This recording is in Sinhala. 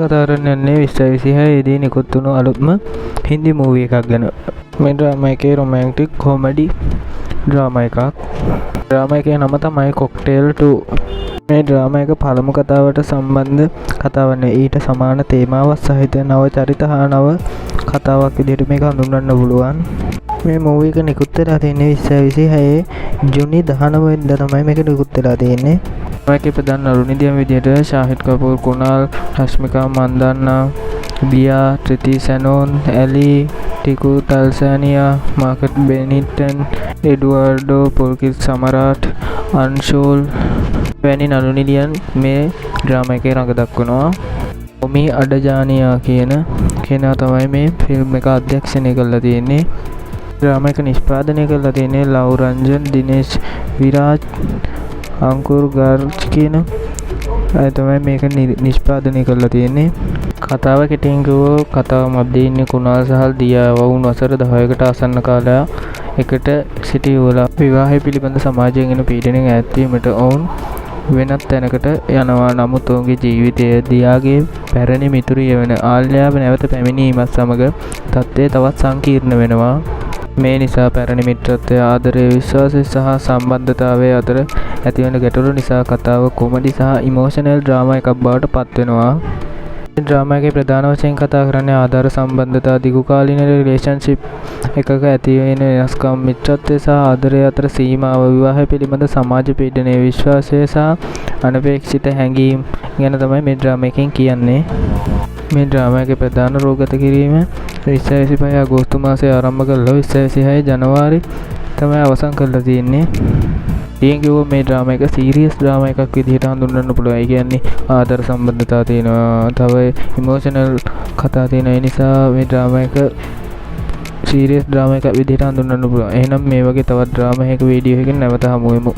කතා කරන්නේ 2026 දී නිකුත් වුණු අලුත්ම හින්දි මූවී එකක් ගැන. මේ ඩ්‍රාමා එකේ රොමැන්ටික් කොමඩි ඩ්‍රාමා එකක්. ඩ්‍රාමා එකේ නම තමයි කොක්ටේල් 2. මේ ඩ්‍රාමා එක පළමු කතාවට සම්බන්ධ කතාවක් නෙවෙයි. ඊට සමාන තේමාවක් සහිත නව චරිත හා නව කතාවක් විදිහට මේක හඳුන්වන්න පුළුවන්. මේ මූවී එක නිකුත් වෙලා තියෙන්නේ 2026 ජූනි 19 වෙනිදා තමයි මේක නිකුත් වෙලා තියෙන්නේ. මේකේ ප්‍රධාන නළු නිළියන් විදිහට ශාහිද් කපූර්, කුනාල්, රශ්මිකා මන්දන්නා, දියා, ත්‍රිති සැනෝන්, ඇලි, ටිකු තල්සානියා, මාකට් බෙනිටන්, එඩුවාර්ඩෝ, පුල්කිත් සමරාට්, අන්ෂෝල් වැනි නළු නිළියන් මේ ඩ්‍රාමා එකේ රඟ දක්වනවා. ඔමි අඩජානියා කියන කෙනා තමයි මේ ෆිල්ම් එක අධ්‍යක්ෂණය කරලා තියෙන්නේ. ඩ්‍රාමා එක නිෂ්පාදනය කරලා තියෙන්නේ ලව් රංජන්, දිනේෂ් විරාජ්, අංකුර් ගර්ජ් කියන අය තමයි මේක නිෂ්පාදනය කරලා තියෙන්නේ. කතාව කෙටියෙන් කිව්වොත් කතාව මැදේ ඉන්නේ කුනාල් සහ දියා වුන් වසර 10කට ආසන්න කාලයක් එකට සිටි වුණා. විවාහය පිළිබඳ සමාජයෙන් එන පීඩනයෙන් ඈත් වීමට ඔවුන් වෙනත් තැනකට යනවා. නමුත් ඔවුන්ගේ ජීවිතය දියාගේ පැරණි මිතුරිය වෙන ආල්යාව නැවත පැමිණීමත් සමග තත්ත්වය තවත් සංකීර්ණ වෙනවා. මේ නිසා පැරණි මිත්‍රත්වය, ආදරය, විශ්වාසය සහ සම්බන්ධතාවය අතර ඇතිවන ගැටලු නිසා කතාව කොමඩි සහ ඉමෝෂනල් ඩ්‍රාමා එකක් බවට පත් වෙනවා. මේ ඩ්‍රාමා එකේ ප්‍රධාන වශයෙන් කතා කරන්නේ ආධාර සම්බන්ධතා, දිගුකාලීන රිලේෂන්ෂිප් එකක ඇති වෙන වෙනස්කම්, මිත්‍රත්වය සහ ආදරය අතර සීමාව, විවාහය පිළිබඳ සමාජ පීඩනය, විශ්වාසය සහ අනපේක්ෂිත හැඟීම් ගැන තමයි මේ ඩ්‍රාමා එකෙන් කියන්නේ. මේ ඩ්‍රාමා එකේ ප්‍රධාන රෝගත කිරීම 2025 අගෝස්තු මාසයේ ආරම්භ කළා 2026 ජනවාරි තමයි අවසන් කරලා තියෙන්නේ. ඊයෙන් කිව්වොත් මේ ඩ්‍රාමා එක සීරියස් ඩ්‍රාමා එකක් විදිහට හඳුන්වන්න පුළුවන්. ඒ කියන්නේ ආදර සම්බන්ධතා තියෙනවා, තව ඉමෝෂනල් කතා තියෙන නිසා මේ ඩ්‍රාමා එක සීරියස් ඩ්‍රාමා එකක් විදිහට හඳුන්වන්න පුළුවන්. එහෙනම් මේ වගේ තවත් ඩ්‍රාමා එකක වීඩියෝ එකකින් නැවත හමු වෙමු.